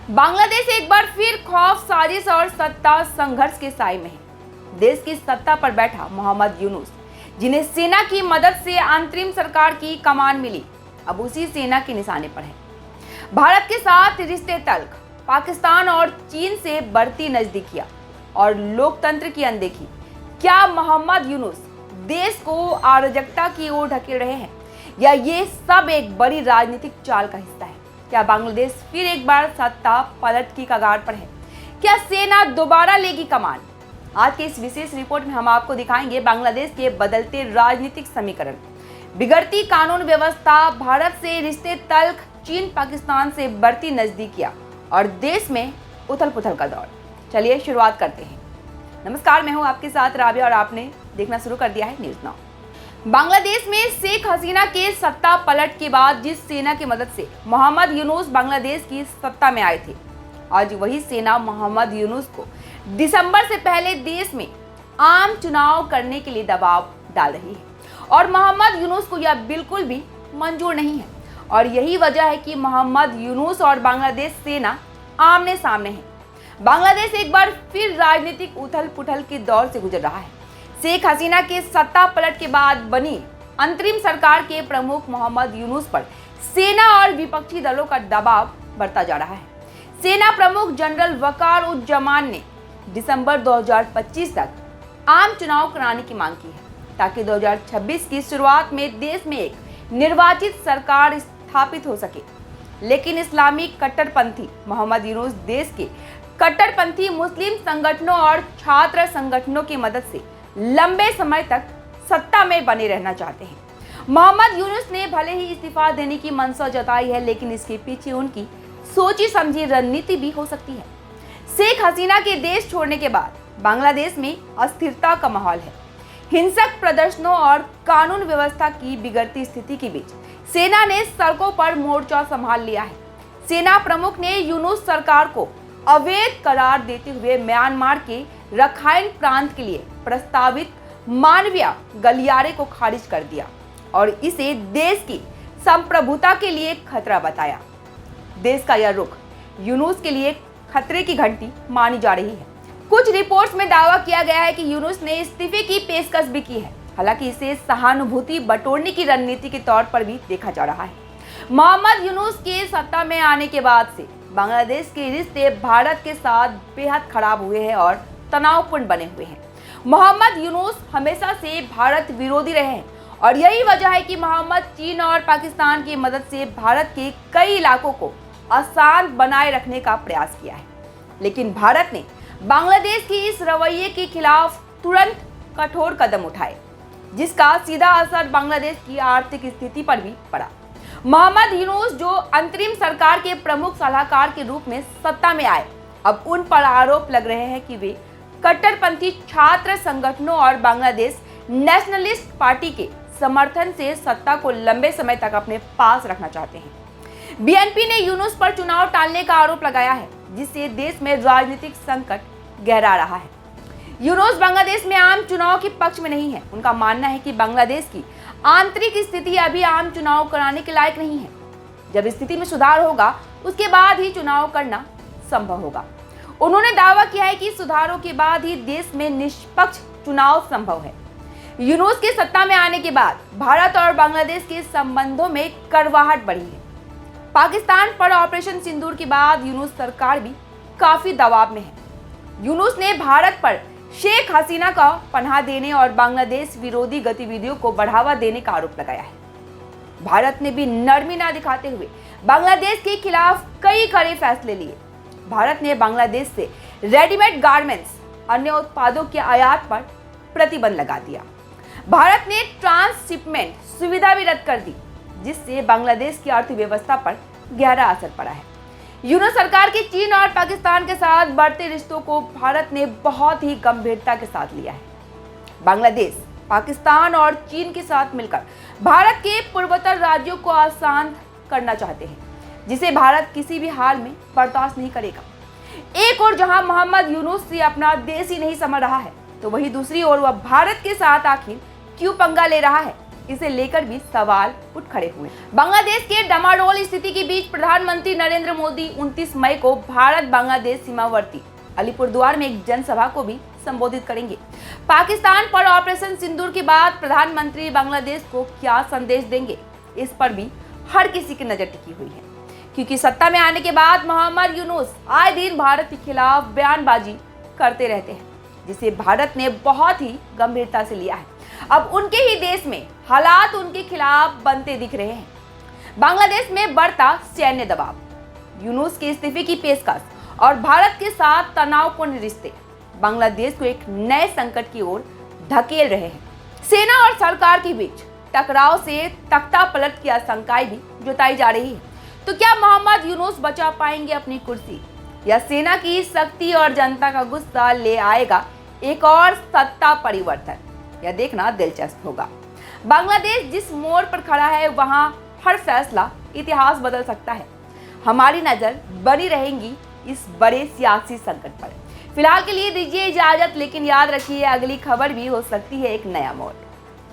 बांग्लादेश एक बार फिर खौफ, साजिश और सत्ता संघर्ष के साए में है। देश की सत्ता पर बैठा मोहम्मद यूनुस, जिन्हें सेना की मदद से अंतरिम सरकार की कमान मिली, अब उसी सेना के निशाने पर है। भारत के साथ रिश्ते तल्ख, पाकिस्तान और चीन से बढ़ती नजदीकियां और लोकतंत्र की अनदेखी। क्या मोहम्मद यूनुस देश को अराजकता की ओर धकेल रहे हैं, या ये सब एक बड़ी राजनीतिक चाल का हिस्सा है? क्या बांग्लादेश फिर एक बार सत्ता पलट की कगार पर है? क्या सेना दोबारा लेगी कमान? आज के इस विशेष रिपोर्ट में हम आपको दिखाएंगे बांग्लादेश के बदलते राजनीतिक समीकरण, बिगड़ती कानून व्यवस्था, भारत से रिश्ते तल्ख, चीन पाकिस्तान से बढ़ती नजदीकियां और देश में उथल पुथल का दौर। चलिए शुरुआत करते हैं। नमस्कार, मैं हूं आपके साथ राबिया और आपने देखना शुरू कर दिया है न्यूज़ नाउ। बांग्लादेश में शेख हसीना के सत्ता पलट के बाद जिस सेना की मदद से मोहम्मद यूनुस बांग्लादेश की सत्ता में आए थे, आज वही सेना मोहम्मद यूनुस को दिसंबर से पहले देश में आम चुनाव करने के लिए दबाव डाल रही है और मोहम्मद यूनुस को यह बिल्कुल भी मंजूर नहीं है। और यही वजह है कि मोहम्मद यूनुस और बांग्लादेश सेना आमने सामने है। बांग्लादेश एक बार फिर राजनीतिक उथल पुथल के दौर से गुजर रहा है। शेख हसीना के सत्ता पलट के बाद बनी अंतरिम सरकार के प्रमुख मोहम्मद यूनुस पर सेना और विपक्षी दलों का दबाव बढ़ता जा रहा है। सेना प्रमुख जनरल वकार उज जमान ने दिसंबर 2025 तक आम चुनाव कराने की मांग की है, ताकि 2026 की शुरुआत में देश में एक निर्वाचित सरकार स्थापित हो सके। लेकिन इस्लामी कट्टरपंथी मोहम्मद यूनुस देश के कट्टरपंथी मुस्लिम संगठनों और छात्र संगठनों की मदद से लंबे समय तक सत्ता में बने रहना चाहते हैं। मोहम्मद यूनुस ने भले ही इस्तीफा देने की मंशा जताई है, लेकिन इसके पीछे उनकी सोची समझी रणनीति भी हो सकती है। शेख हसीना के देश छोड़ने के बाद बांग्लादेश में अस्थिरता का माहौल है। हिंसक प्रदर्शनों और कानून व्यवस्था की बिगड़ती स्थिति के बीच सेना ने सड़कों पर मोर्चा संभाल लिया है। सेना प्रमुख ने यूनुस सरकार को अवैध करार देते हुए म्यांमार के रखाइन प्रांत के लिए प्रस्तावित मानवीय गलियारे को खारिज कर दिया और इसे देश की संप्रभुता के लिए खतरा बताया। देश का यह रुख यूनुस के लिए खतरे की घंटी मानी जा रही है। कुछ रिपोर्ट्स में दावा किया गया है कि यूनुस ने इस्तीफे की पेशकश भी की है। हालांकि इसे सहानुभूति बटोरने की रणनीति के तौर पर भी देखा जा रहा है। मोहम्मद यूनुस के सत्ता में आने के बाद से बांग्लादेश के रिश्ते भारत के साथ बेहद खराब हुए हैं और तनावपूर्ण बने हुए हैं। मोहम्मद यूनुस हमेशा से भारत विरोधी रहे हैं और यही वजह है कि मोहम्मद चीन और पाकिस्तान की मदद से भारत के कई इलाकों को अशांत बनाए रखने का प्रयास किया है। लेकिन भारत ने बांग्लादेश की इस रवैये के खिलाफ तुरंत कठोर कदम उठाए, जिसका सीधा असर बांग्लादेश की आर्थिक स्थिति पर भी पड़ा। मोहम्मद यूनुस, जो अंतरिम सरकार के प्रमुख सलाहकार के रूप में सत्ता में आए, अब उन पर आरोप लग रहे हैं कि वे कट्टरपंथी छात्र संगठनों और बांग्लादेश नेशनलिस्ट पार्टी के समर्थन से सत्ता को लंबे समय तक अपने पास रखना चाहते हैं। बीएनपी ने यूनुस पर चुनाव टालने का आरोप लगाया है, जिससे देश में राजनीतिक संकट गहरा रहा है। यूनुस बांग्लादेश में आम चुनाव के पक्ष में नहीं है। उनका मानना है कि बांग्लादेश की आंतरिक स्थिति अभी आम चुनाव कराने के लायक नहीं है। जब स्थिति में सुधार होगा, उसके बाद ही चुनाव करना संभव होगा। उन्होंने दावा किया है कि सुधारों के बाद ही देश में निष्पक्ष चुनाव संभव है। यूनुस के सत्ता में आने के बाद भारत और बांग्लादेश के संबंधों में कड़वाहट बढ़ी है। पाकिस्तान पर ऑपरेशन सिंदूर के बाद यूनुस सरकार भी काफी दबाव में है। यूनुस ने भारत पर शेख हसीना का पनाह देने और बांग्लादेश विरोधी गतिविधियों को बढ़ावा देने का आरोप लगाया है। भारत ने भी नरमी न दिखाते हुए बांग्लादेश के खिलाफ कई कड़े फैसले लिए। भारत ने बांग्लादेश से रेडीमेड गारमेंट्स, अन्य उत्पादों के आयात पर प्रतिबंध लगा दिया। भारत ने ट्रांसशिपमेंट सुविधा भी रद्द कर दी, जिससे बांग्लादेश की अर्थव्यवस्था पर गहरा असर पड़ा है। यूनुस सरकार के चीन और पाकिस्तान के साथ बढ़ते रिश्तों को भारत ने बहुत ही गंभीरता के साथ लिया है। बांग्लादेश, पाकिस्तान और चीन के साथ मिलकर भारत के पूर्वोत्तर राज्यों को अशांत करना चाहते हैं, जिसे भारत किसी भी हाल में बर्दाश्त नहीं करेगा। एक और जहां मोहम्मद यूनुस से अपना देश ही नहीं समझ रहा है, तो वहीं दूसरी ओर वह भारत के साथ आखिर क्यों पंगा ले रहा है, इसे लेकर भी सवाल उठ खड़े हुए। बांग्लादेश के डामाडोल स्थिति के बीच प्रधानमंत्री नरेंद्र मोदी 29 मई को भारत बांग्लादेश सीमावर्ती अलीपुरद्वार में एक जनसभा को भी संबोधित करेंगे। पाकिस्तान पर ऑपरेशन सिंदूर के बाद प्रधानमंत्री बांग्लादेश को क्या संदेश देंगे, इस पर भी हर किसी की नजर टिकी हुई है, क्योंकि सत्ता में आने के बाद मोहम्मद यूनुस आए दिन भारत के खिलाफ बयानबाजी करते रहते हैं, जिसे भारत ने बहुत ही गंभीरता से लिया है। अब उनके ही देश में हालात उनके खिलाफ बनते दिख रहे हैं। बांग्लादेश में बढ़ता सैन्य दबाव, यूनुस के इस्तीफे की पेशकश और भारत के साथ तनावपूर्ण रिश्ते बांग्लादेश को एक नए संकट की ओर धकेल रहे हैं। सेना और सरकार के बीच टकराव से तख्ता पलट की आशंकाएं भी जताई जा रही है। तो क्या मोहम्मद यूनुस बचा पाएंगे अपनी कुर्सी, या सेना की शक्ति और जनता का गुस्सा ले आएगा एक और सत्ता परिवर्तन? यह देखना दिलचस्प होगा। बांग्लादेश जिस मोड़ पर खड़ा है वहां हर फैसला इतिहास बदल सकता है। हमारी नजर बनी रहेगी इस बड़े सियासी संकट पर। फिलहाल के लिए दीजिए इजाजत, लेकिन याद रखिए अगली खबर भी हो सकती है एक नया मोड़।